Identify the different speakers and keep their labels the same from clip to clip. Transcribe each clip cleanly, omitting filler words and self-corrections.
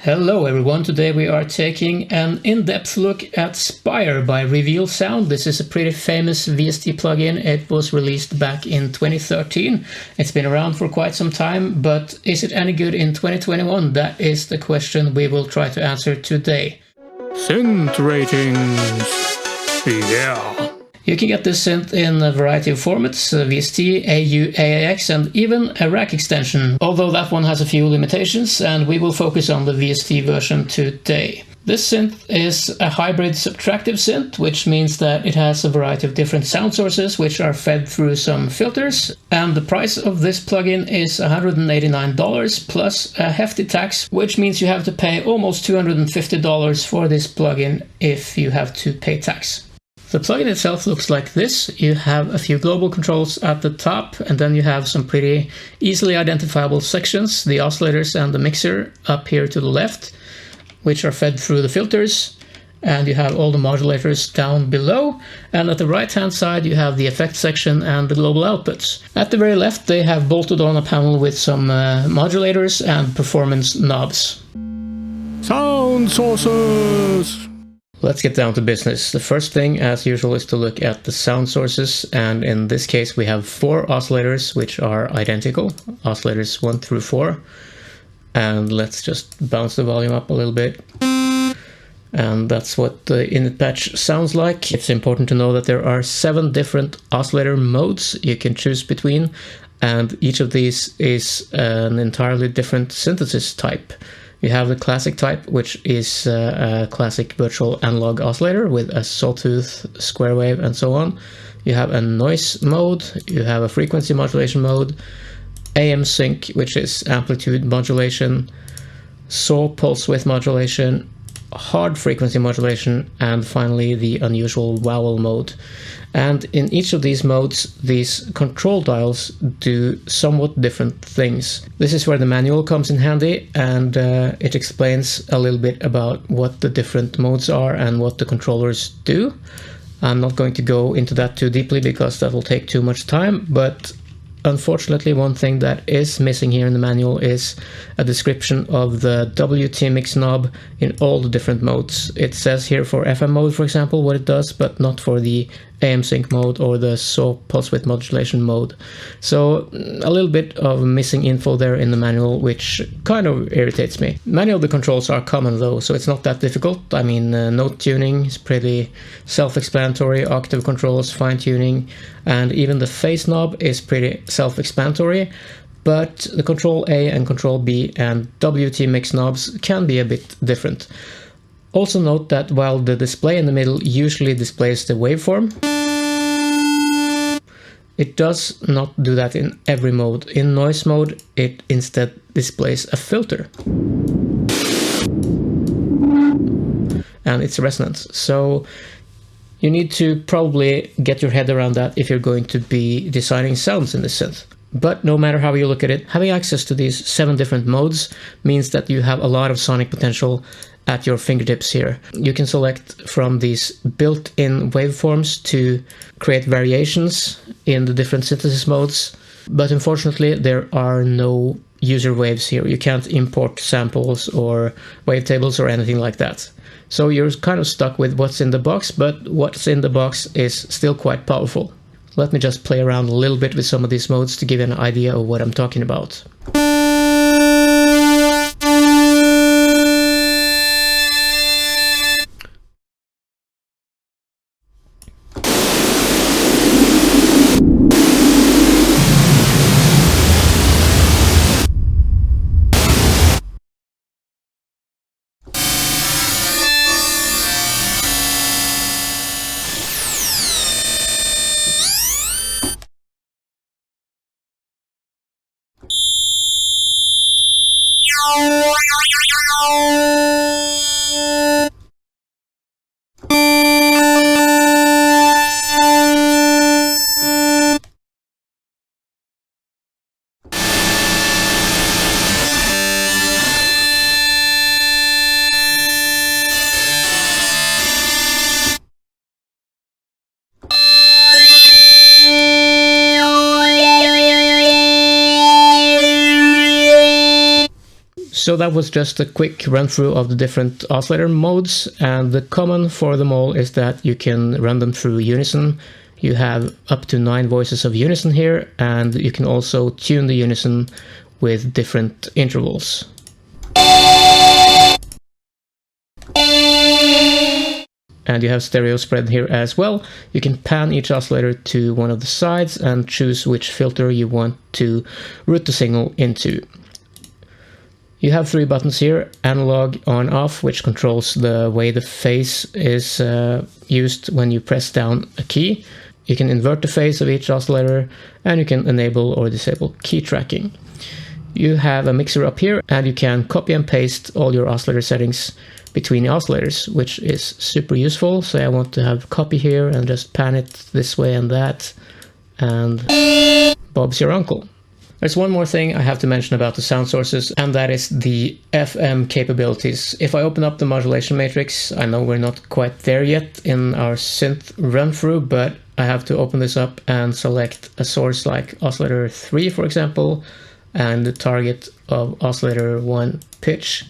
Speaker 1: Hello everyone, today we are taking an in-depth look at Spire by Reveal Sound. This is a pretty famous VST plugin. It was released back in 2013. It's been around for quite some time, but is it any good in 2021? That is the question we will try to answer today.
Speaker 2: Synth ratings. Yeah.
Speaker 1: You can get this synth in a variety of formats, VST, AU, AAX, and even a rack extension, although that one has a few limitations, and we will focus on the VST version today. This synth is a hybrid subtractive synth, which means that it has a variety of different sound sources which are fed through some filters, and the price of this plugin is $189 plus a hefty tax, which means you have to pay almost $250 for this plugin if you have to pay tax. The plugin itself looks like this. You have a few global controls at the top, and then you have some pretty easily identifiable sections, the oscillators and the mixer up here to the left, which are fed through the filters, and you have all the modulators down below, and at the right hand side you have the effect section and the global outputs. At the very left they have bolted on a panel with some modulators and performance knobs.
Speaker 2: Sound sources.
Speaker 1: Let's get down to business. The first thing, as usual, is to look at the sound sources, and in this case we have 4 oscillators which are identical, oscillators 1 through 4. And let's just bounce the volume up a little bit. And that's what the init patch sounds like. It's important to know that there are 7 different oscillator modes you can choose between, and each of these is an entirely different synthesis type. You have the classic type, which is a classic virtual analog oscillator with a sawtooth, square wave, and so on. You have a noise mode, you have a frequency modulation mode, AM sync, which is amplitude modulation, saw pulse width modulation, hard frequency modulation, and finally the unusual vowel mode. And in each of these modes, these control dials do somewhat different things. This is where the manual comes in handy, and it explains a little bit about what the different modes are and what the controllers do. I'm not going to go into that too deeply because that will take too much time, but unfortunately one thing that is missing here in the manual is a description of the WT mix knob in all the different modes. It says here for FM mode, for example, what it does, but not for the AM sync mode or the saw pulse width modulation mode. So a little bit of missing info there in the manual, which kind of irritates me. Many of the controls are common though, so it's not that difficult. I mean, note tuning is pretty self-explanatory, octave controls, fine tuning, and even the phase knob is pretty self-explanatory. But the Control A and Control B and WT mix knobs can be a bit different. Also note that while the display in the middle usually displays the waveform, it does not do that in every mode. In noise mode, it instead displays a filter and its resonance. So you need to probably get your head around that if you're going to be designing sounds in this synth. But no matter how you look at it, having access to these 7 different modes means that you have a lot of sonic potential at your fingertips here. You can select from these built-in waveforms to create variations in the different synthesis modes, but unfortunately there are no user waves here. You can't import samples or wavetables or anything like that. So you're kind of stuck with what's in the box, but what's in the box is still quite powerful. Let me just play around a little bit with some of these modes to give you an idea of what I'm talking about. So that was just a quick run through of the different oscillator modes, and the common for them all is that you can run them through unison. You have up to 9 voices of unison here, and you can also tune the unison with different intervals. And you have stereo spread here as well. You can pan each oscillator to one of the sides and choose which filter you want to route the signal into. You have 3 buttons here: analog, on, off, which controls the way the phase is used when you press down a key. You can invert the phase of each oscillator, and you can enable or disable key tracking. You have a mixer up here, and you can copy and paste all your oscillator settings between the oscillators, which is super useful. So I want to have copy here and just pan it this way and that, and Bob's your uncle. There's one more thing I have to mention about the sound sources, and that is the FM capabilities. If I open up the modulation matrix, I know we're not quite there yet in our synth run through, but I have to open this up and select a source like oscillator 3, for example, and the target of oscillator 1 pitch.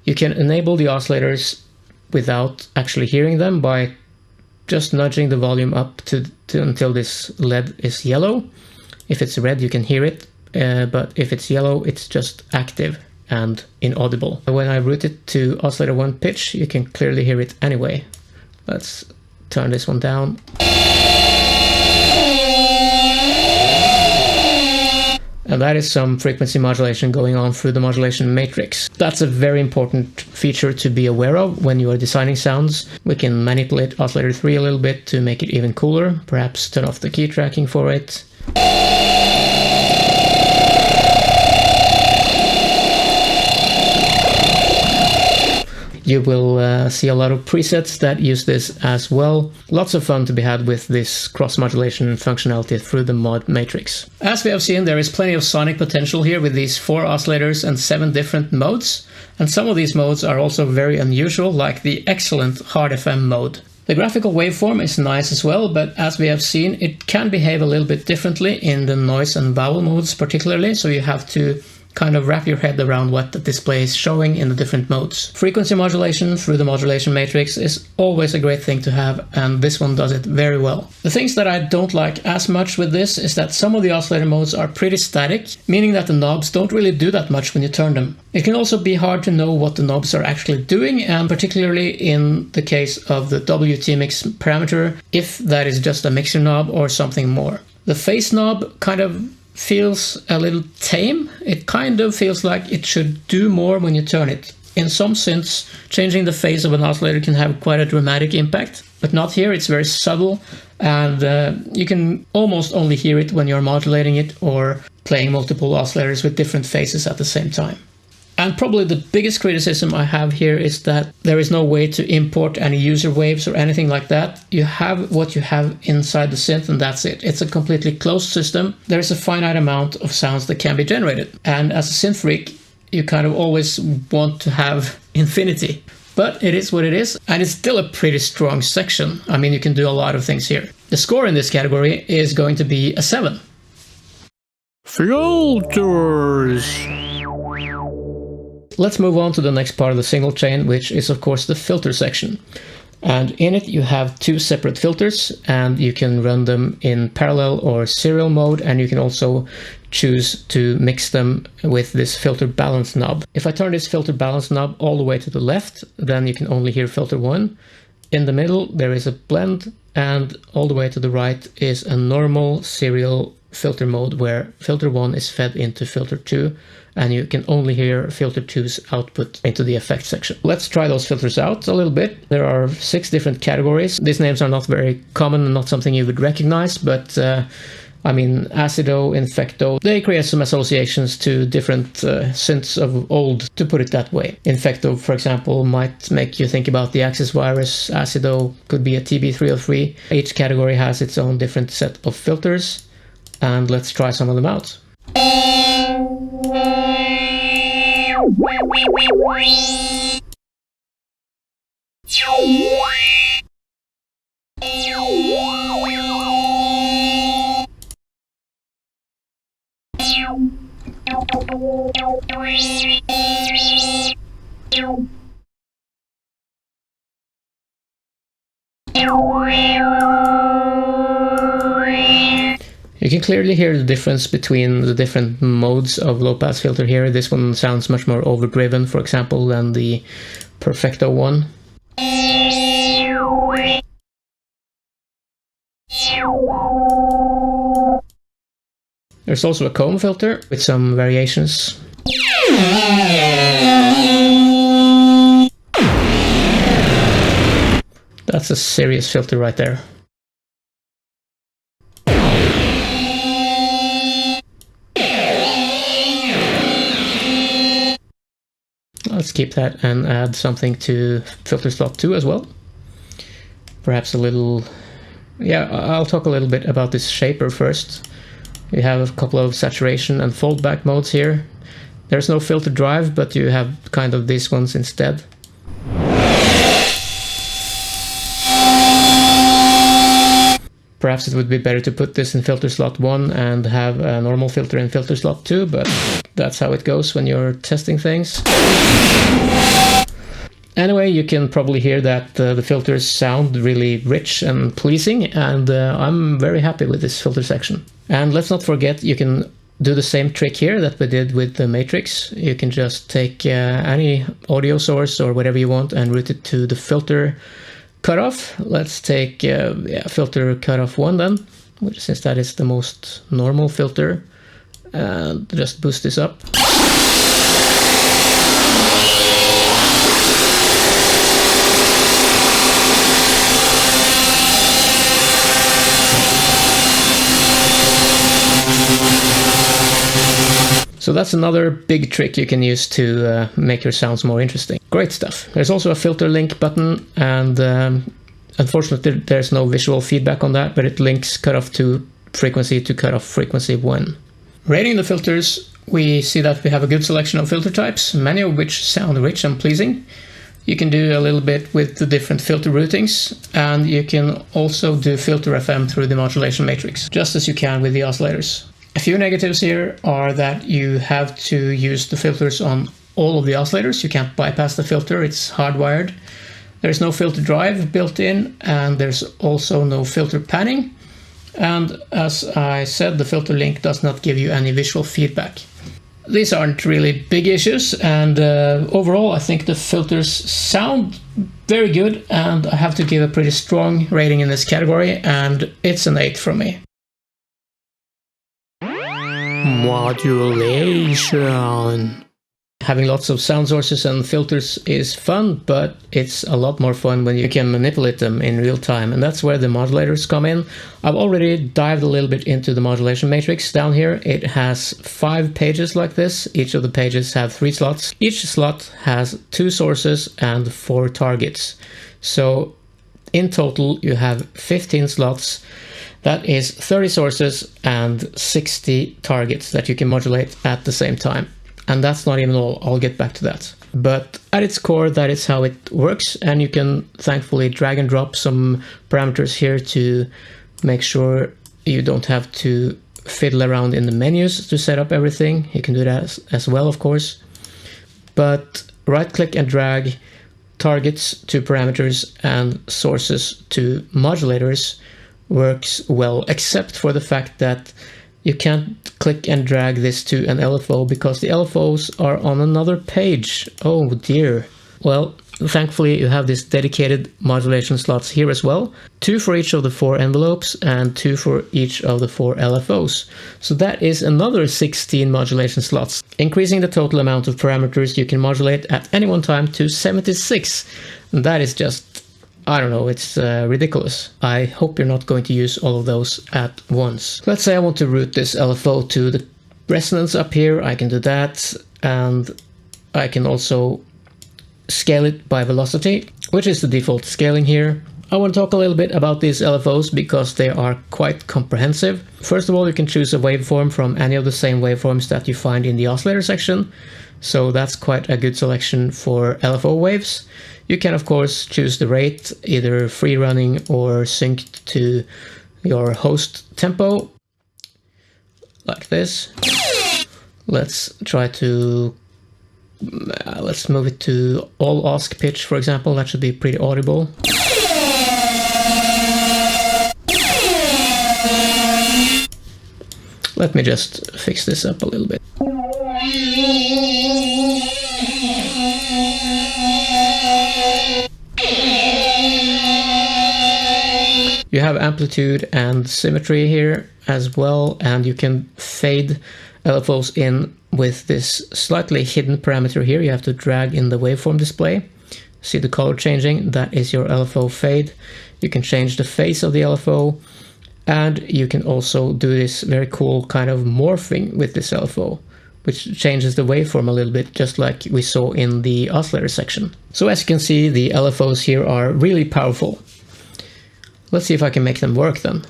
Speaker 1: You can enable the oscillators without actually hearing them by just nudging the volume up to until this LED is yellow. If it's red, you can hear it, but if it's yellow, it's just active and inaudible. When I route it to oscillator 1 pitch, you can clearly hear it anyway. Let's turn this one down. And that is some frequency modulation going on through the modulation matrix. That's a very important feature to be aware of when you are designing sounds. We can manipulate oscillator 3 a little bit to make it even cooler, perhaps turn off the key tracking for it. You will see a lot of presets that use this as well. Lots of fun to be had with this cross-modulation functionality through the mod matrix. As we have seen, there is plenty of sonic potential here with these 4 oscillators and 7 different modes. And some of these modes are also very unusual, like the excellent hard FM mode. The graphical waveform is nice as well, but as we have seen, it can behave a little bit differently in the noise and vowel modes particularly, so you have to kind of wrap your head around what the display is showing in the different modes. Frequency modulation through the modulation matrix is always a great thing to have, and this one does it very well. The things that I don't like as much with this is that some of the oscillator modes are pretty static, meaning that the knobs don't really do that much when you turn them. It can also be hard to know what the knobs are actually doing, and particularly in the case of the WT mix parameter, if that is just a mixer knob or something more. The phase knob kind of feels a little tame. It kind of feels like it should do more when you turn it. In some synths, changing the phase of an oscillator can have quite a dramatic impact, but not here. It's very subtle, and you can almost only hear it when you're modulating it or playing multiple oscillators with different phases at the same time. And probably the biggest criticism I have here is that there is no way to import any user waves or anything like that. You have what you have inside the synth, and that's it. It's a completely closed system. There is a finite amount of sounds that can be generated. And as a synth freak, you kind of always want to have infinity. But it is what it is, and it's still a pretty strong section. I mean, you can do a lot of things here. The score in this category is going to be a 7.
Speaker 2: Filters.
Speaker 1: Let's move on to the next part of the signal chain, which is of course the filter section. And in it you have 2 separate filters, and you can run them in parallel or serial mode, and you can also choose to mix them with this filter balance knob. If I turn this filter balance knob all the way to the left, then you can only hear filter 1. In the middle there is a blend, and all the way to the right is a normal serial filter mode where filter 1 is fed into filter 2, and you can only hear filter 2's output into the effect section. Let's try those filters out a little bit. There are 6 different categories. These names are not very common and not something you would recognize, but I mean, acido, infecto, they create some associations to different synths of old, to put it that way. Infecto, for example, might make you think about the Axis virus. Acido could be a TB303. Each category has its own different set of filters, and let's try some of them out. You can clearly hear the difference between the different modes of low-pass filter here. This one sounds much more overdriven, for example, than the Perfecto one. There's also a comb filter with some variations. That's a serious filter right there. Let's keep that and add something to filter slot 2 as well. Perhaps a little... yeah, I'll talk a little bit about this shaper first. We have a couple of saturation and foldback modes here. There's no filter drive, but you have kind of these ones instead. Perhaps it would be better to put this in filter slot 1 and have a normal filter in filter slot 2, but that's how it goes when you're testing things. Anyway, you can probably hear that the filters sound really rich and pleasing, and I'm very happy with this filter section. And let's not forget, you can do the same trick here that we did with the Matrix. You can just take any audio source or whatever you want and route it to the filter cutoff. Let's take filter cutoff 1 then, since that is the most normal filter, and just boost this up. So that's another big trick you can use to make your sounds more interesting. Great stuff. There's also a filter link button, and unfortunately there's no visual feedback on that, but it links cutoff 2 frequency to cutoff frequency 1. Rating the filters, we see that we have a good selection of filter types, many of which sound rich and pleasing. You can do a little bit with the different filter routings, and you can also do filter FM through the modulation matrix, just as you can with the oscillators. A few negatives here are that you have to use the filters on all of the oscillators. You can't bypass the filter, it's hardwired. There's no filter drive built in, and there's also no filter panning. And as I said, the filter link does not give you any visual feedback. These aren't really big issues, and overall I think the filters sound very good, and I have to give a pretty strong rating in this category, and it's an 8 from me.
Speaker 2: Modulation.
Speaker 1: Having lots of sound sources and filters is fun, but it's a lot more fun when you can manipulate them in real time, and that's where the modulators come in. I've already dived a little bit into the modulation matrix down here. It has 5 pages like this. Each of the pages have 3 slots. Each slot has 2 sources and 4 targets. So in total you have 15 slots. That is 30 sources and 60 targets that you can modulate at the same time. And that's not even all, I'll get back to that. But at its core, that is how it works, and you can thankfully drag and drop some parameters here to make sure you don't have to fiddle around in the menus to set up everything. You can do that as well, of course. But right click and drag targets to parameters and sources to modulators works well, except for the fact that you can't click and drag this to an LFO because the LFOs are on another page. Oh dear. Well, thankfully you have this dedicated modulation slots here as well. 2 for each of the 4 envelopes and 2 for each of the 4 LFOs. So that is another 16 modulation slots, increasing the total amount of parameters you can modulate at any one time to 76. And that is just, I don't know, it's ridiculous. I hope you're not going to use all of those at once. Let's say I want to route this LFO to the resonance up here. I can do that, and I can also scale it by velocity, which is the default scaling here. I want to talk a little bit about these LFOs because they are quite comprehensive. First of all, you can choose a waveform from any of the same waveforms that you find in the oscillator section. So that's quite a good selection for LFO waves. You can of course choose the rate, either free running or synced to your host tempo, like this. Let's try to Let's move it to all osc pitch, for example. That should be pretty audible. Let me just fix this up a little bit. You have amplitude and symmetry here as well, and you can fade LFOs in with this slightly hidden parameter here. You have to drag in the waveform display. See the color changing? That is your LFO fade. You can change the phase of the LFO, and you can also do this very cool kind of morphing with this LFO, which changes the waveform a little bit, just like we saw in the oscillator section. So as you can see, the LFOs here are really powerful. Let's see if I can make them work then.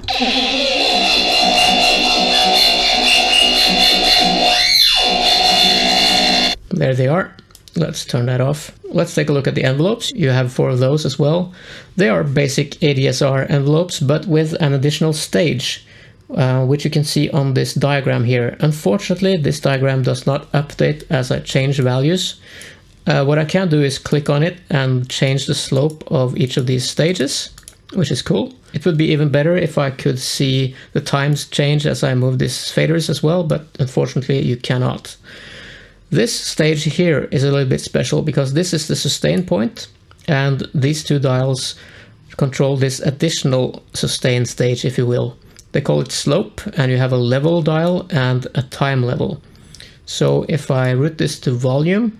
Speaker 1: There they are. Let's turn that off. Let's take a look at the envelopes. You have 4 of those as well. They are basic ADSR envelopes, but with an additional stage, which you can see on this diagram here. Unfortunately, this diagram does not update as I change values. What I can do is click on it and change the slope of each of these stages, which is cool. It would be even better if I could see the times change as I move these faders as well, but unfortunately you cannot. This stage here is a little bit special because this is the sustain point, and these 2 dials control this additional sustain stage, if you will. They call it slope, and you have a level dial and a time level. So if I route this to volume,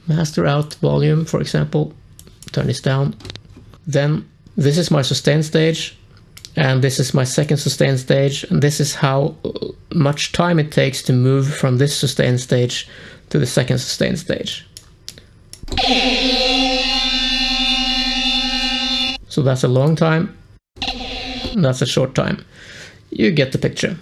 Speaker 1: master out volume, for example, turn this down, then this is my sustain stage, and this is my second sustain stage, and this is how much time it takes to move from this sustain stage to the second sustain stage. So that's a long time, and that's a short time. You get the picture.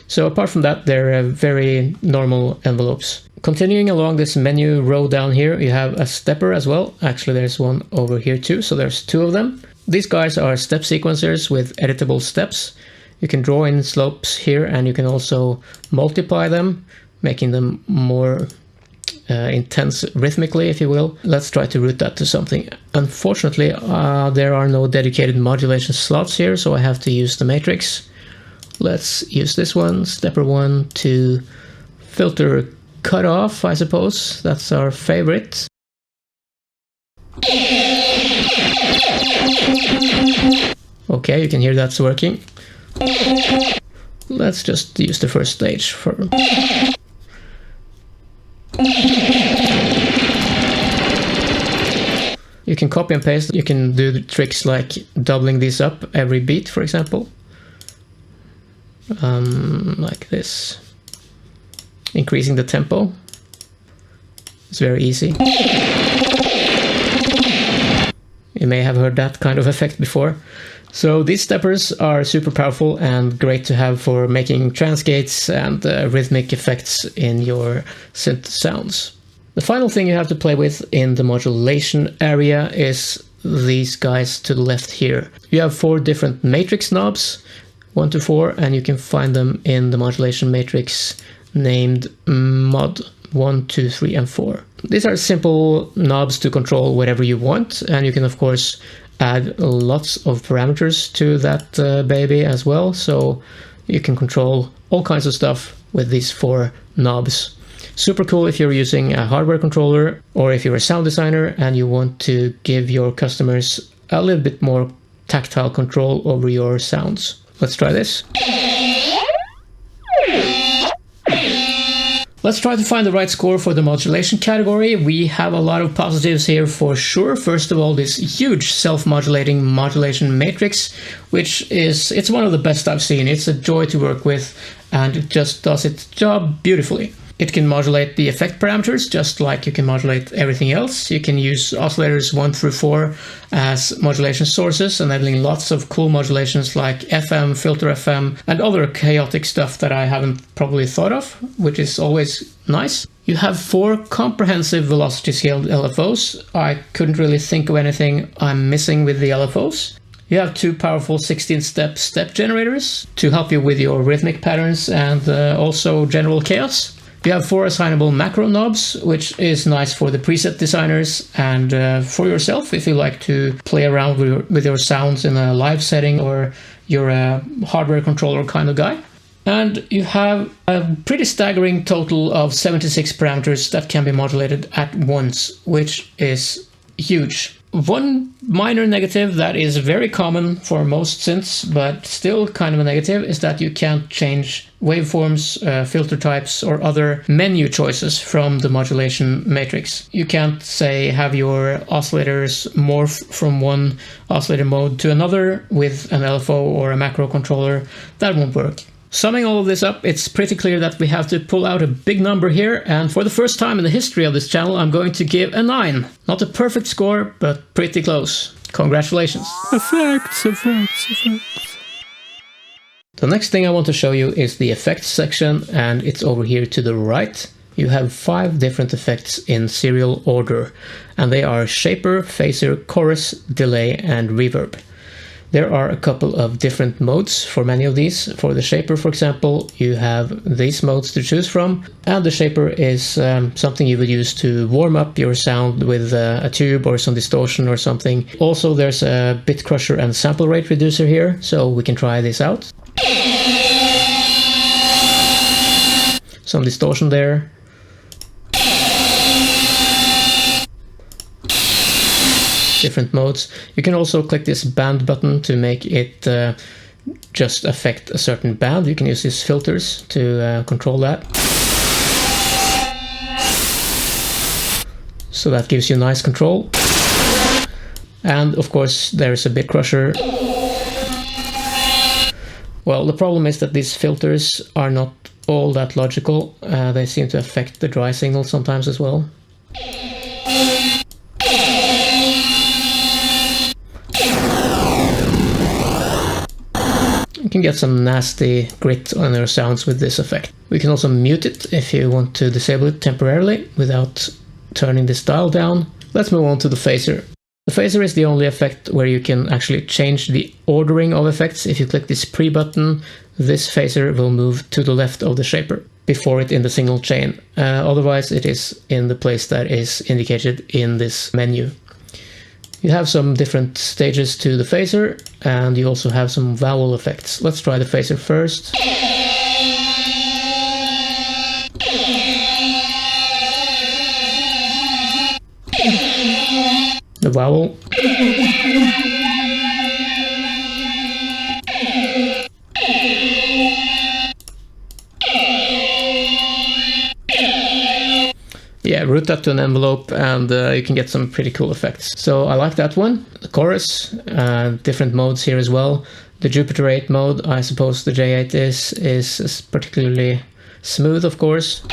Speaker 1: So apart from that, they're very normal envelopes. Continuing along this menu row down here, you have a stepper as well. Actually, there's one over here too, so there's 2 of them. These guys are step sequencers with editable steps. You can draw in slopes here, and you can also multiply them, making them more intense rhythmically, if you will. Let's try to route that to something. Unfortunately, there are no dedicated modulation slots here, so I have to use the matrix. Let's use this one, stepper 1, to filter cutoff, I suppose. That's our favorite. Okay, you can hear that's working. Let's just use the first stage for... You can copy and paste. You can do the tricks like doubling these up every beat, for example. Like this. Increasing the tempo. It's very easy. You may have heard that kind of effect before. So these steppers are super powerful and great to have for making transgates and rhythmic effects in your synth sounds. The final thing you have to play with in the modulation area is these guys to the left here. You have 4 different matrix knobs, 1 to 4, and you can find them in the modulation matrix named mod 1, 2, 3, and 4. These are simple knobs to control whatever you want, and you can of course add lots of parameters to that baby as well, so you can control all kinds of stuff with these 4 knobs. Super cool if you're using a hardware controller, or if you're a sound designer and you want to give your customers a little bit more tactile control over your sounds. Let's try this. Let's try to find the right score for the modulation category. We have a lot of positives here for sure. First of all, this huge self-modulating modulation matrix, it's one of the best I've seen. It's a joy to work with, and it just does its job beautifully. It can modulate the effect parameters just like you can modulate everything else. You can use oscillators 1 through 4 as modulation sources, enabling lots of cool modulations like FM, filter FM, and other chaotic stuff that I haven't probably thought of, which is always nice. You have 4 comprehensive velocity scaled LFOs. I couldn't really think of anything I'm missing with the LFOs. You have 2 powerful 16-step step generators to help you with your rhythmic patterns and also general chaos. You have 4 assignable macro knobs, which is nice for the preset designers and for yourself if you like to play around with your sounds in a live setting or you're a hardware controller kind of guy. And you have a pretty staggering total of 76 parameters that can be modulated at once, which is huge. One minor negative that is very common for most synths, but still kind of a negative, is that you can't change waveforms, filter types, or other menu choices from the modulation matrix. You can't, say, have your oscillators morph from one oscillator mode to another with an LFO or a macro controller. That won't work. Summing all of this up, it's pretty clear that we have to pull out a big number here, and for the first time in the history of this channel, I'm going to give a 9. Not a perfect score, but pretty close. Congratulations.
Speaker 2: Effects.
Speaker 1: The next thing I want to show you is the effects section, and it's over here to the right. You have 5 different effects in serial order, and they are shaper, phaser, chorus, delay, and reverb. There are a couple of different modes for many of these. For the shaper, for example, you have these modes to choose from, and the shaper is something you would use to warm up your sound with a tube or some distortion or something. Also, there's a bit crusher and sample rate reducer here, so we can try this out. Some distortion there. Different modes. You can also click this band button to make it just affect a certain band. You can use these filters to control that. So that gives you nice control. And of course there's a bit crusher. Well, the problem is that these filters are not all that logical. They seem to affect the dry signal sometimes as well. You can get some nasty grit on your sounds with this effect. We can also mute it if you want to disable it temporarily without turning this dial down. Let's move on to the phaser. The phaser is the only effect where you can actually change the ordering of effects. If you click this pre button, this phaser will move to the left of the shaper before it in the signal chain. Otherwise it is in the place that is indicated in this menu. You have some different stages to the phaser, and you also have some vowel effects. Let's try the phaser first. The vowel. Yeah, route that to an envelope and you can get some pretty cool effects. So I like that one. The chorus, different modes here as well. The Jupiter 8 mode, I suppose the J8 is particularly smooth, of course.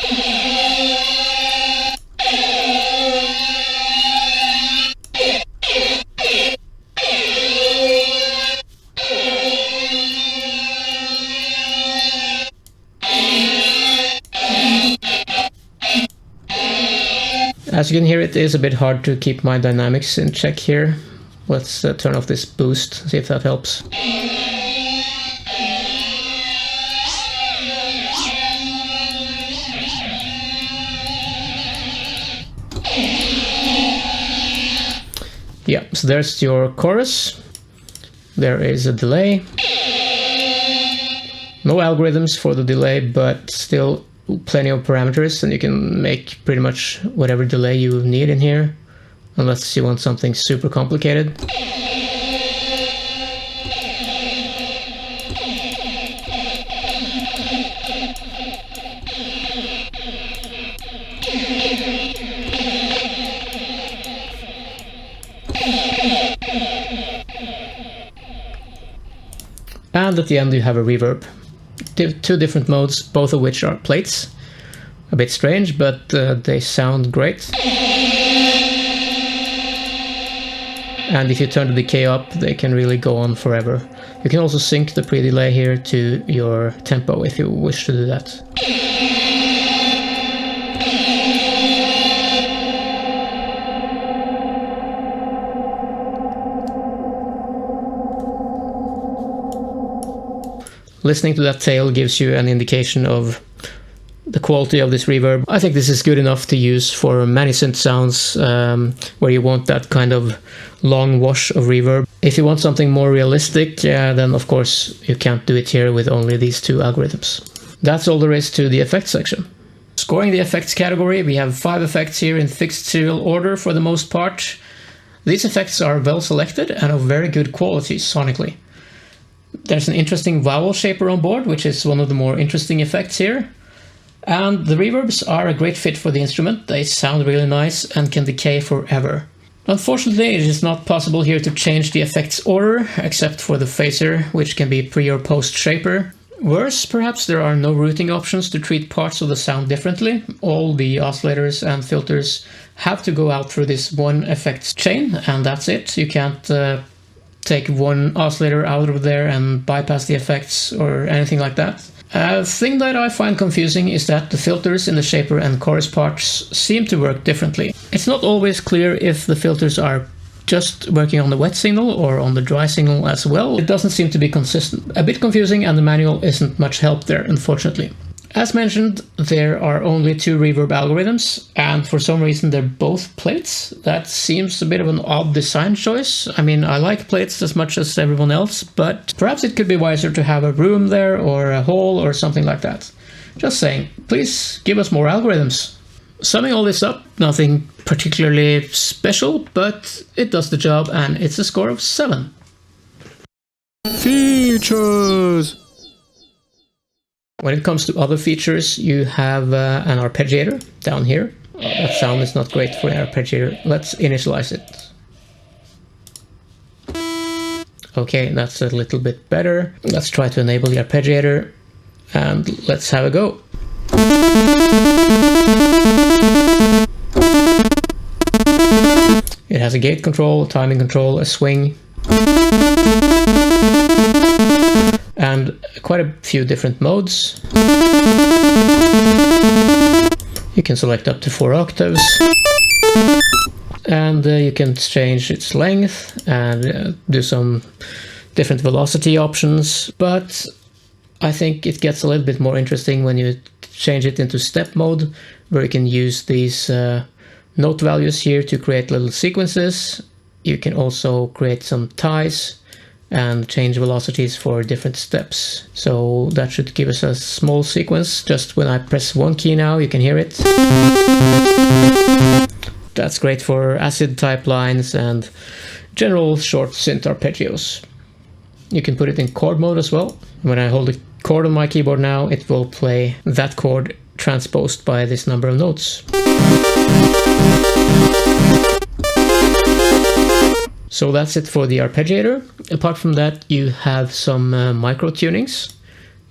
Speaker 1: As you can hear, it is a bit hard to keep my dynamics in check here. Let's turn off this boost, see if that helps. Yeah, so there's your chorus. There is a delay. No algorithms for the delay, but still plenty of parameters, and you can make pretty much whatever delay you need in here, unless you want something super complicated. And at the end you have a reverb. 2 different modes, both of which are plates. A bit strange, but they sound great. And if you turn the decay up, they can really go on forever. You can also sync the pre-delay here to your tempo if you wish to do that. Listening to that tail gives you an indication of the quality of this reverb. I think this is good enough to use for many synth sounds where you want that kind of long wash of reverb. If you want something more realistic, then of course you can't do it here with only these two algorithms. That's all there is to the effects section. Scoring the effects category, we have 5 effects here in fixed serial order for the most part. These effects are well selected and of very good quality sonically. There's an interesting vowel shaper on board, which is one of the more interesting effects here. And the reverbs are a great fit for the instrument. They sound really nice and can decay forever. Unfortunately, it is not possible here to change the effects order, except for the phaser, which can be pre or post shaper. Worse, perhaps, there are no routing options to treat parts of the sound differently. All the oscillators and filters have to go out through this one effects chain, and that's it. You can't take one oscillator out of there and bypass the effects or anything like that. A thing that I find confusing is that the filters in the shaper and chorus parts seem to work differently. It's not always clear if the filters are just working on the wet signal or on the dry signal as well. It doesn't seem to be consistent. A bit confusing, and the manual isn't much help there, unfortunately. As mentioned, there are only 2 reverb algorithms, and for some reason they're both plates. That seems a bit of an odd design choice. I mean, I like plates as much as everyone else, but perhaps it could be wiser to have a room there or a hole or something like that. Just saying, please give us more algorithms. Summing all this up, nothing particularly special, but it does the job, and it's a score of 7.
Speaker 2: Features!
Speaker 1: When it comes to other features, you have an arpeggiator down here. That sound is not great for an arpeggiator. Let's initialize it. Okay, that's a little bit better. Let's try to enable the arpeggiator, and let's have a go. It has a gate control, timing control, a swing, and quite a few different modes. You can select up to 4 octaves, and you can change its length and do some different velocity options, but I think it gets a little bit more interesting when you change it into step mode, where you can use these note values here to create little sequences. You can also create some ties and change velocities for different steps. So that should give us a small sequence. Just when I press one key now, you can hear it. That's great for acid type lines and general short synth arpeggios. You can put it in chord mode as well. When I hold a chord on my keyboard now, it will play that chord transposed by this number of notes. So that's it for the arpeggiator. Apart from that, you have some micro tunings.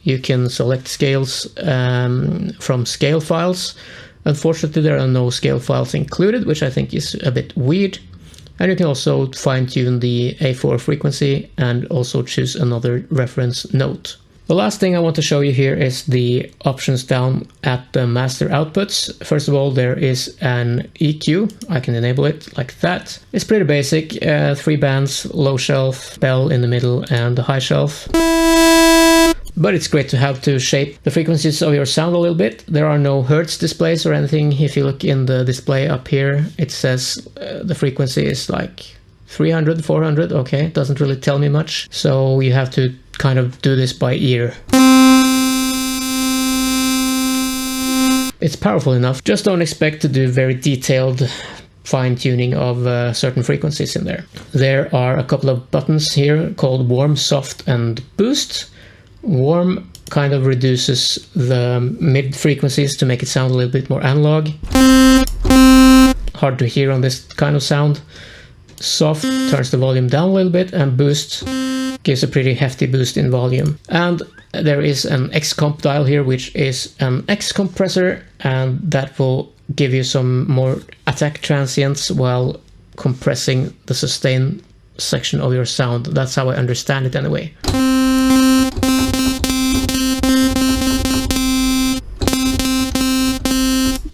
Speaker 1: You can select scales from scale files. Unfortunately, there are no scale files included, which I think is a bit weird. And you can also fine-tune the A4 frequency and also choose another reference note. The last thing I want to show you here is the options down at the master outputs. First of all, there is an EQ. I can enable it like that. It's pretty basic. 3 bands, low shelf, bell in the middle, and the high shelf. But it's great to have to shape the frequencies of your sound a little bit. There are no hertz displays or anything. If you look in the display up here, it says the frequency is like 300, 400. Okay, it doesn't really tell me much. So you have to kind of do this by ear. It's powerful enough. Just don't expect to do very detailed fine-tuning of certain frequencies in there. There are a couple of buttons here called warm, soft, and boost. Warm kind of reduces the mid frequencies to make it sound a little bit more analog. Hard to hear on this kind of sound. Soft turns the volume down a little bit, and boost gives a pretty hefty boost in volume. And there is an X-comp dial here, which is an X compressor, and that will give you some more attack transients while compressing the sustain section of your sound. That's how I understand it anyway.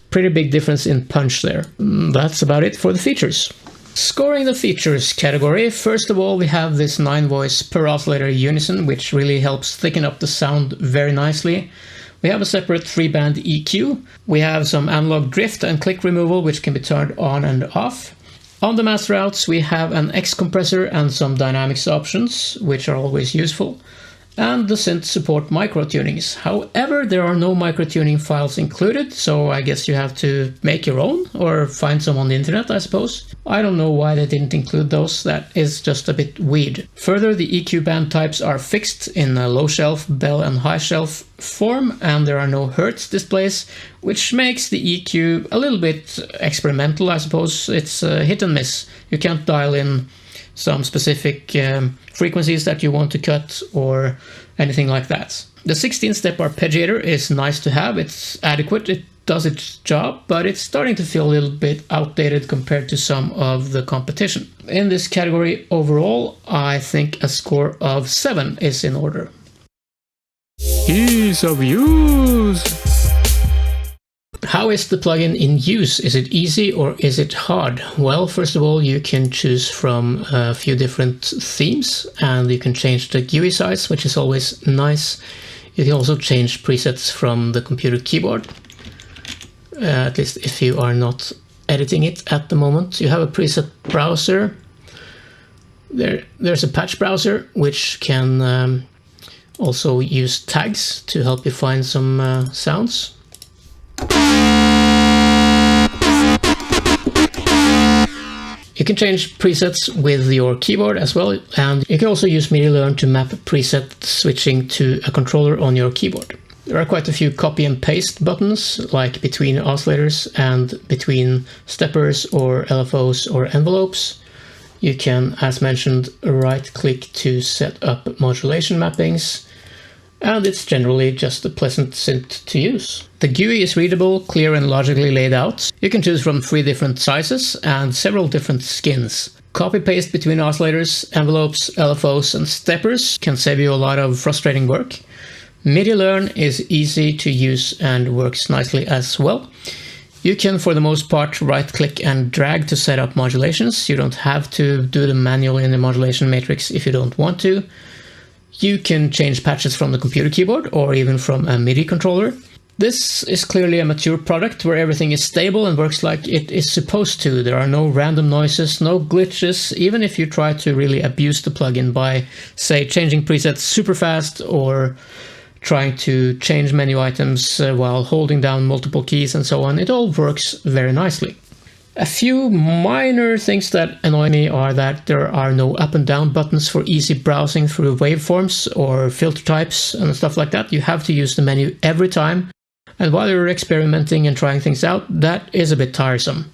Speaker 1: Pretty big difference in punch there. That's about it for the features. Scoring the features category, first of all we have this 9 voice per oscillator unison, which really helps thicken up the sound very nicely. We have a separate 3-band EQ. We have some analog drift and click removal, which can be turned on and off. On the master outs, we have an X compressor and some dynamics options, which are always useful. And the synths support micro-tunings. However, there are no micro-tuning files included, so I guess you have to make your own or find some on the internet, I suppose. I don't know why they didn't include those, that is just a bit weird. Further, the EQ band types are fixed in a low shelf, bell and high shelf form, and there are no hertz displays, which makes the EQ a little bit experimental, I suppose. It's hit and miss. You can't dial in some specific frequencies that you want to cut or anything like that. The 16-step arpeggiator is nice to have, it's adequate, it does its job, but it's starting to feel a little bit outdated compared to some of the competition. In this category overall, I think a score of 7 is in order.
Speaker 2: Ease of use.
Speaker 1: How is the plugin in use? Is it easy or is it hard? Well, first of all, you can choose from a few different themes and you can change the GUI size, which is always nice. You can also change presets from the computer keyboard, at least if you are not editing it at the moment. You have a preset browser. There's a patch browser, which can also use tags to help you find some sounds. You can change presets with your keyboard as well, and you can also use MIDI-Learn to map preset switching to a controller on your keyboard. There are quite a few copy and paste buttons, like between oscillators and between steppers or LFOs or envelopes. You can, as mentioned, right-click to set up modulation mappings, and it's generally just a pleasant synth to use. The GUI is readable, clear and logically laid out. You can choose from 3 different sizes and several different skins. Copy-paste between oscillators, envelopes, LFOs and steppers can save you a lot of frustrating work. MIDI-Learn is easy to use and works nicely as well. You can, for the most part, right-click and drag to set up modulations. You don't have to do them manually in the modulation matrix if you don't want to. You can change patches from the computer keyboard or even from a MIDI controller. This is clearly a mature product where everything is stable and works like it is supposed to. There are no random noises, no glitches, even if you try to really abuse the plugin by, say, changing presets super fast or trying to change menu items while holding down multiple keys and so on. It all works very nicely. A few minor things that annoy me are that there are no up and down buttons for easy browsing through waveforms or filter types and stuff like that. You have to use the menu every time, and while you're experimenting and trying things out, that is a bit tiresome.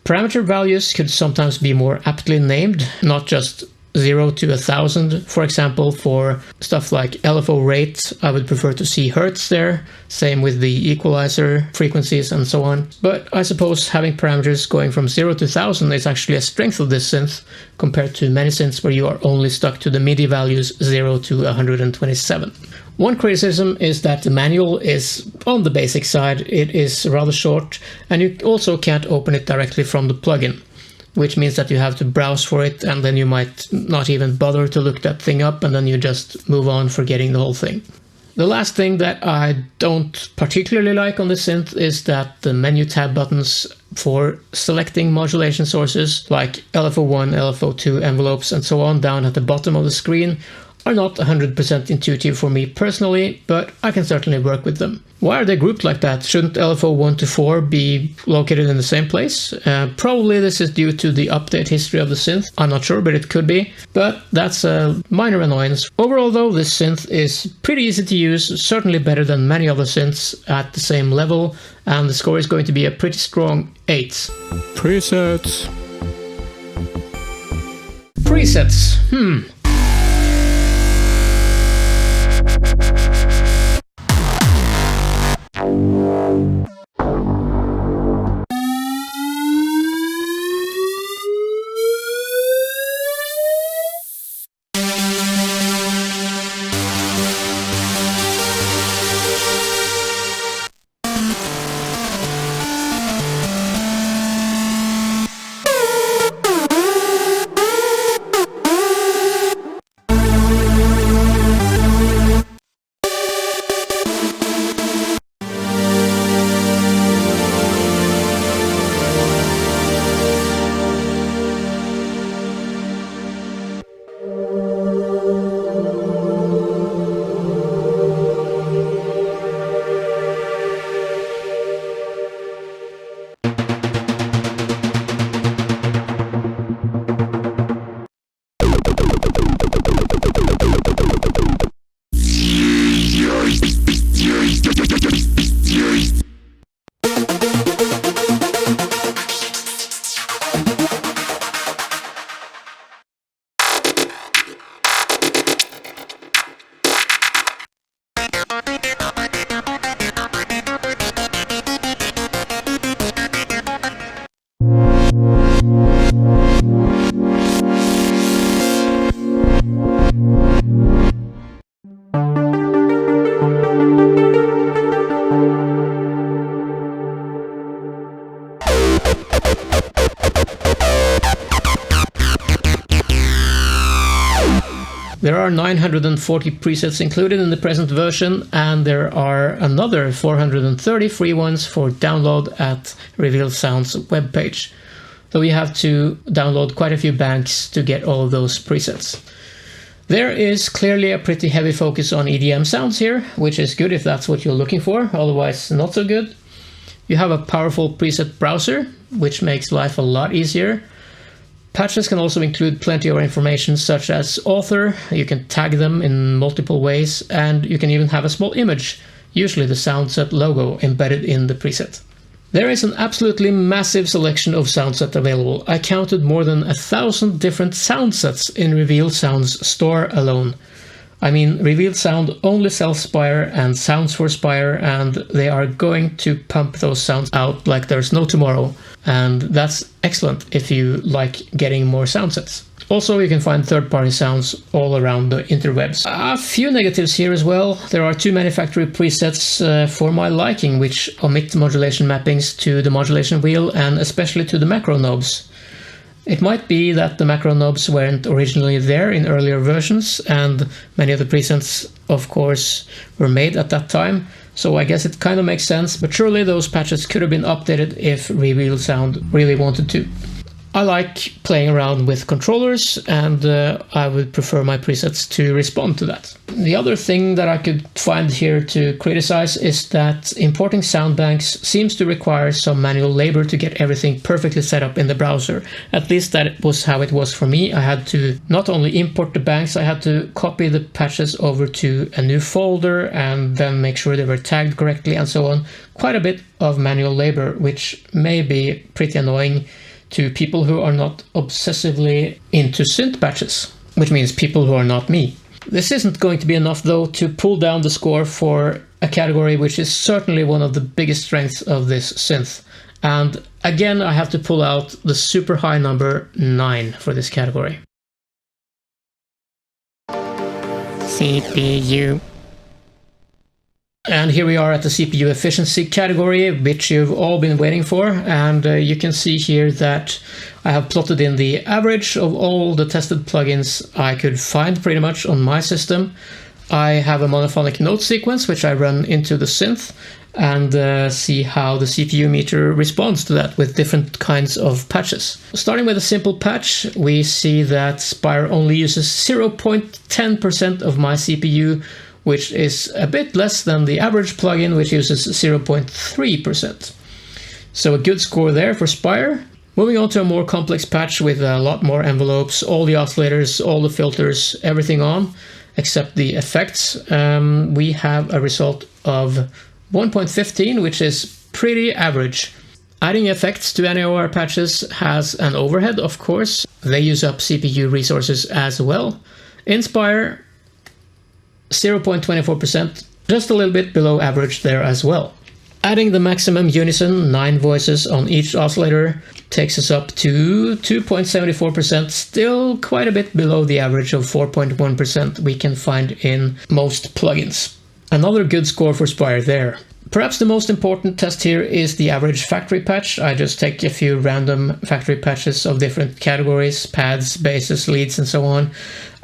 Speaker 1: Parameter values could sometimes be more aptly named, not just 0 to 1000. For example, for stuff like LFO rate, I would prefer to see hertz there. Same with the equalizer frequencies and so on. But I suppose having parameters going from 0 to 1000 is actually a strength of this synth compared to many synths where you are only stuck to the MIDI values 0 to 127. One criticism is that the manual is on the basic side. It is rather short, and you also can't open it directly from the plugin, which means that you have to browse for it, and then you might not even bother to look that thing up, and then you just move on forgetting the whole thing. The last thing that I don't particularly like on this synth is that the menu tab buttons for selecting modulation sources like LFO1, LFO2 envelopes and so on down at the bottom of the screen are not 100% intuitive for me personally, but I can certainly work with them. Why are they grouped like that? Shouldn't LFO 1 to 4 be located in the same place? Probably this is due to the update history of the synth. I'm not sure, but it could be. But that's a minor annoyance. Overall though, this synth is pretty easy to use, certainly better than many other synths at the same level, and the score is going to be a pretty strong 8.
Speaker 2: Presets.
Speaker 1: Presets. There are 940 presets included in the present version, and there are another 430 free ones for download at Reveal Sound's webpage. So you have to download quite a few banks to get all of those presets. There is clearly a pretty heavy focus on EDM sounds here, which is good if that's what you're looking for, otherwise not so good. You have a powerful preset browser, which makes life a lot easier. Patches can also include plenty of information such as author, you can tag them in multiple ways, and you can even have a small image, usually the Soundset logo, embedded in the preset. There is an absolutely massive selection of soundset available. I counted more than 1,000 different soundsets in Reveal Sound's store alone. I mean, Reveal Sound only sells Spire and sounds for Spire, and they are going to pump those sounds out like there's no tomorrow. And that's excellent if you like getting more soundsets. Also, you can find third-party sounds all around the interwebs. A few negatives here as well. There are too many factory presets for my liking, which omit modulation mappings to the modulation wheel and especially to the macro knobs. It might be that the macro knobs weren't originally there in earlier versions, and many of the presets, of course, were made at that time, so I guess it kind of makes sense, but surely those patches could have been updated if Reveal Sound really wanted to. I like playing around with controllers, and I would prefer my presets to respond to that. The other thing that I could find here to criticize is that importing sound banks seems to require some manual labor to get everything perfectly set up in the browser. At least that was how it was for me. I had to not only import the banks, I had to copy the patches over to a new folder and then make sure they were tagged correctly and so on. Quite a bit of manual labor, which may be pretty annoying to people who are not obsessively into synth patches, which means people who are not me. This isn't going to be enough though to pull down the score for a category which is certainly one of the biggest strengths of this synth. And again, I have to pull out the super high number 9 for this category. CPU. And here we are at the CPU efficiency category, which you've all been waiting for. And you can see here that I have plotted in the average of all the tested plugins I could find pretty much on my system. I have a monophonic note sequence, which I run into the synth and see how the CPU meter responds to that with different kinds of patches. Starting with a simple patch, we see that Spire only uses 0.10% of my CPU, which is a bit less than the average plugin, which uses 0.3%. So a good score there for Spire. Moving on to a more complex patch with a lot more envelopes, all the oscillators, all the filters, everything on, except the effects. We have a result of 1.15, which is pretty average. Adding effects to any of our patches has an overhead, of course. They use up CPU resources as well. In Spire, 0.24%, just a little bit below average there as well. Adding the maximum unison, 9 voices on each oscillator, takes us up to 2.74%, still quite a bit below the average of 4.1% we can find in most plugins. Another good score for Spire there. Perhaps the most important test here is the average factory patch. I just take a few random factory patches of different categories, pads, basses, leads, and so on,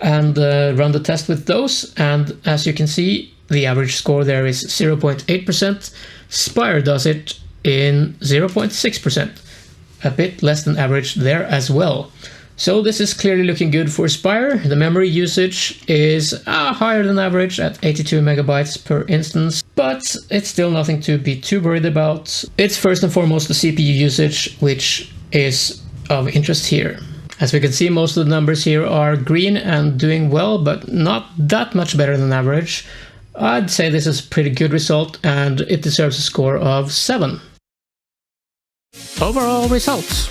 Speaker 1: and run the test with those. And as you can see, the average score there is 0.8%. Spire does it in 0.6%. A bit less than average there as well. So this is clearly looking good for Spire. The memory usage is higher than average at 82 megabytes per instance, but it's still nothing to be too worried about. It's first and foremost the CPU usage, which is of interest here. As we can see, most of the numbers here are green and doing well, but not that much better than average. I'd say this is a pretty good result, and it deserves a score of 7. Overall results.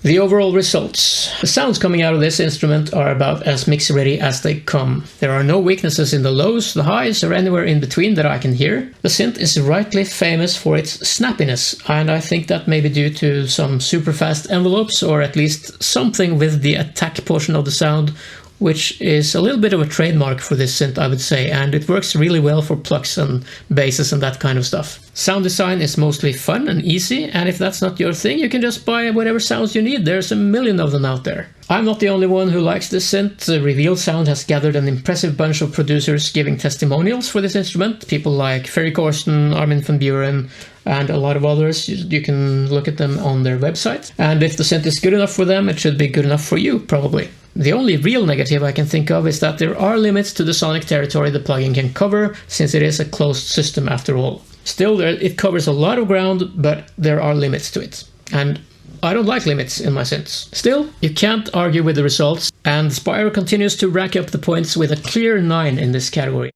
Speaker 1: The overall results. The sounds coming out of this instrument are about as mix ready as they come. There are no weaknesses in the lows, the highs, or anywhere in between that I can hear. The synth is rightly famous for its snappiness, and I think that may be due to some super fast envelopes, or at least something with the attack portion of the sound which is a little bit of a trademark for this synth, I would say, and it works really well for plucks and basses and that kind of stuff. Sound design is mostly fun and easy, and if that's not your thing, you can just buy whatever sounds you need. There's a million of them out there. I'm not the only one who likes this synth. Reveal Sound has gathered an impressive bunch of producers giving testimonials for this instrument. People like Ferry Corsten, Armin van Buren, and a lot of others. You can look at them on their website. And if the synth is good enough for them, it should be good enough for you, probably. The only real negative I can think of is that there are limits to the sonic territory the plugin can cover, since it is a closed system after all. Still, it covers a lot of ground, but there are limits to it. And I don't like limits in my synths. Still, you can't argue with the results, and Spire continues to rack up the points with a clear 9 in this category.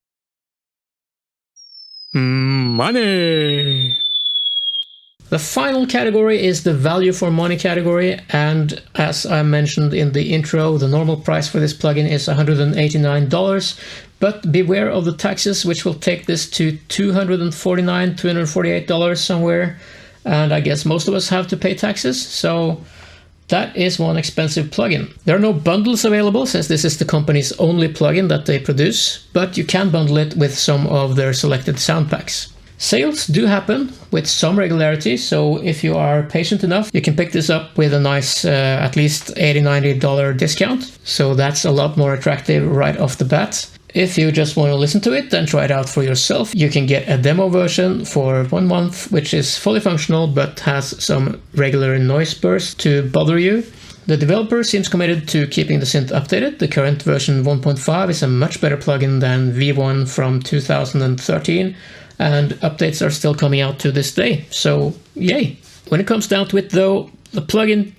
Speaker 2: Money!
Speaker 1: The final category is the value for money category, and as I mentioned in the intro, the normal price for this plugin is $189, but beware of the taxes, which will take this to $249, $248 somewhere, and I guess most of us have to pay taxes, so that is one expensive plugin. There are no bundles available, since this is the company's only plugin that they produce, but you can bundle it with some of their selected sound packs. Sales do happen with some regularity, so if you are patient enough, you can pick this up with a nice at least $80–90 discount. So that's a lot more attractive right off the bat. If you just want to listen to it and try it out for yourself, you can get a demo version for 1 month, which is fully functional but has some regular noise bursts to bother you. The developer seems committed to keeping the synth updated. The current version 1.5 is a much better plugin than V1 from 2013. And updates are still coming out to this day, so yay. When it comes down to it though, the plugin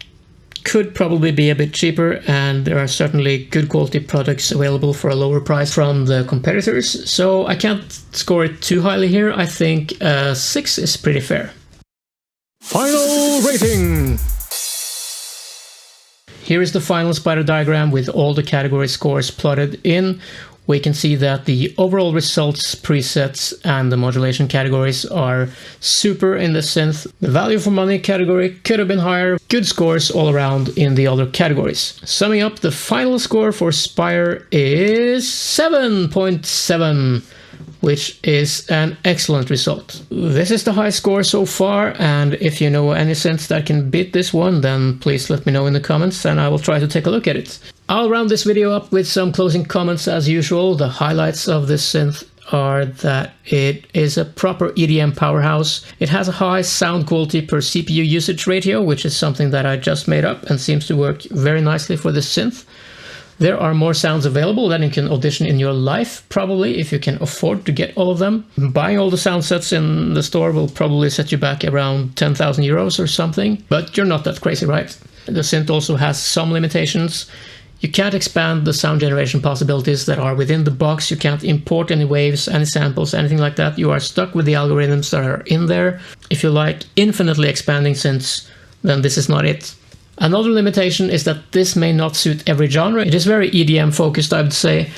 Speaker 1: could probably be a bit cheaper, and there are certainly good quality products available for a lower price from the competitors, so I can't score it too highly here. I think 6 is pretty fair.
Speaker 2: Final rating!
Speaker 1: Here is the final spider diagram with all the category scores plotted in. We can see that the overall results, presets, and the modulation categories are super in the synth. The value for money category could have been higher. Good scores all around in the other categories. Summing up, the final score for Spire is 7.7, which is an excellent result. This is the high score so far, and if you know any synths that can beat this one, then please let me know in the comments and I will try to take a look at it. I'll round this video up with some closing comments as usual. The highlights of this synth are that it is a proper EDM powerhouse. It has a high sound quality per CPU usage ratio, which is something that I just made up and seems to work very nicely for this synth. There are more sounds available than you can audition in your life, probably, if you can afford to get all of them. Buying all the sound sets in the store will probably set you back around 10,000 euros or something, but you're not that crazy, right? The synth also has some limitations. You can't expand the sound generation possibilities that are within the box. You can't import any waves, any samples, anything like that. You are stuck with the algorithms that are in there. If you like infinitely expanding synths, then this is not it. Another limitation is that this may not suit every genre. It is very EDM focused, I would say,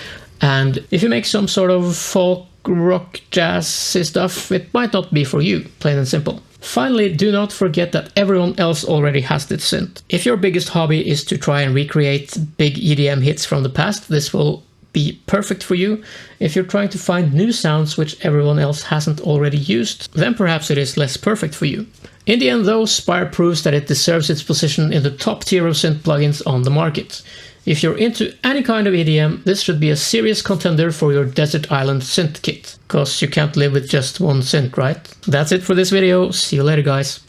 Speaker 1: and if you make some sort of folk, rock, jazz stuff, it might not be for you, plain and simple. Finally, do not forget that everyone else already has this synth. If your biggest hobby is to try and recreate big EDM hits from the past, this will be perfect for you. If you're trying to find new sounds which everyone else hasn't already used, then perhaps it is less perfect for you. In the end though, Spire proves that it deserves its position in the top tier of synth plugins on the market. If you're into any kind of EDM, this should be a serious contender for your desert island synth kit. Cause you can't live with just one synth, right? That's it for this video. See you later, guys.